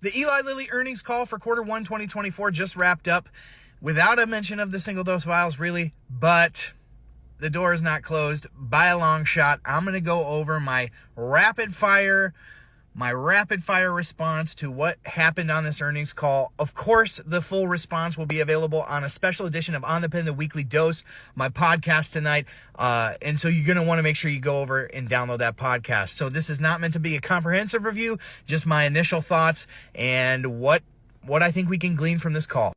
The Eli Lilly earnings call for Q1 2024 just wrapped up without a mention of the single-dose vials, really, but the door is not closed by a long shot. I'm going to go over my rapid fire response to what happened on this earnings call. Of course, the full response will be available on a special edition of On the Pen, the Weekly Dose, my podcast tonight. And so you're going to want to make sure you go over and download that podcast. So this is not meant to be a comprehensive review, just my initial thoughts and what I think we can glean from this call.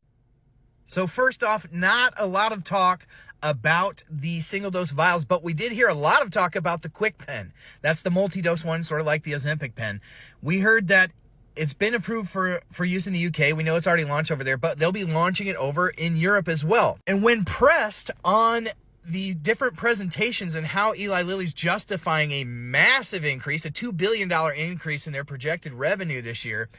So first off, not a lot of talk about the single-dose vials, but we did hear a lot of talk about the quick pen. That's the multi-dose one, sort of like the Ozempic pen. We heard that it's been approved for use in the UK. We know it's already launched over there, but they'll be launching it over in Europe as well. And when pressed on the different presentations and how Eli Lilly's justifying a massive increase, a $2 billion increase in their projected revenue this year,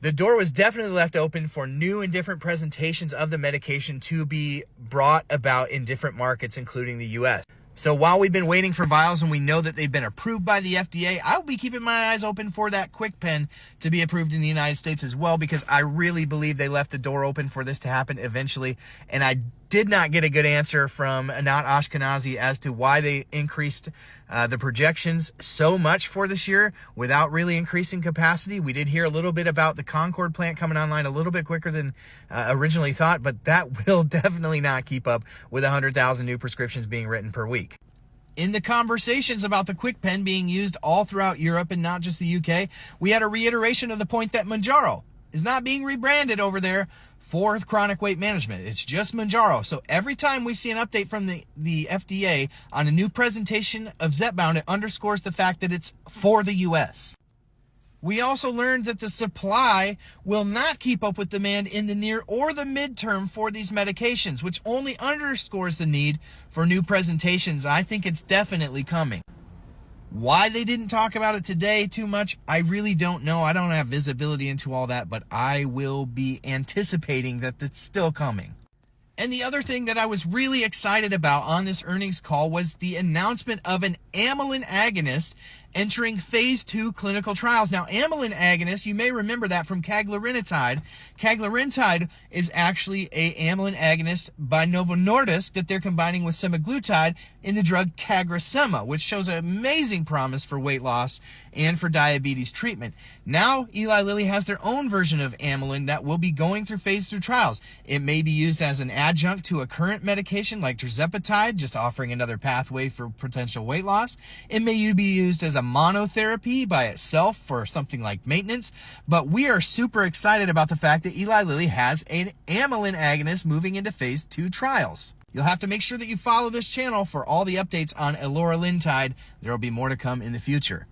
the door was definitely left open for new and different presentations of the medication to be brought about in different markets, including the US. So while we've been waiting for vials and we know that they've been approved by the FDA, I'll be keeping my eyes open for that quick pen to be approved in the United States as well, because I really believe they left the door open for this to happen eventually. And I did not get a good answer from Anat Ashkenazi as to why they increased the projections so much for this year without really increasing capacity. We did hear a little bit about the Concord plant coming online a little bit quicker than originally thought, but that will definitely not keep up with 100,000 new prescriptions being written per week. In the conversations about the quick pen being used all throughout Europe and not just the UK, we had a reiteration of the point that Mounjaro is not being rebranded over there for chronic weight management. It's just Mounjaro. So every time we see an update from the FDA on a new presentation of Zepbound, it underscores the fact that it's for the US. We also learned that the supply will not keep up with demand in the near or the midterm for these medications, which only underscores the need for new presentations. I think it's definitely coming. Why they didn't talk about it today too much, I really don't know. I don't have visibility into all that, but I will be anticipating that it's still coming. And the other thing that I was really excited about on this earnings call was the announcement of an amylin agonist entering phase 2 clinical trials. Now, amylin agonist, you may remember that from cagrilintide. Cagrilintide is actually a amylin agonist by Novo Nordisk that they're combining with semaglutide in the drug CagriSema, which shows amazing promise for weight loss and for diabetes treatment. Now, Eli Lilly has their own version of amylin that will be going through phase 2 trials. It may be used as an adjunct to a current medication like tirzepatide, just offering another pathway for potential weight loss. It may be used as a monotherapy by itself for something like maintenance, but we are super excited about the fact that Eli Lilly has an amylin agonist moving into phase 2 trials. You'll have to make sure that you follow this channel for all the updates on eloralintide. There will be more to come in the future.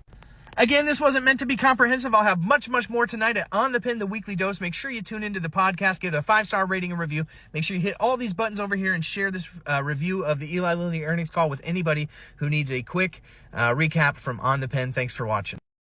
Again, this wasn't meant to be comprehensive. I'll have much more tonight at On the Pen, the Weekly Dose. Make sure you tune into the podcast, give it a 5-star rating and review. Make sure you hit all these buttons over here and share this review of the Eli Lilly earnings call with anybody who needs a quick recap from On the Pen. Thanks for watching.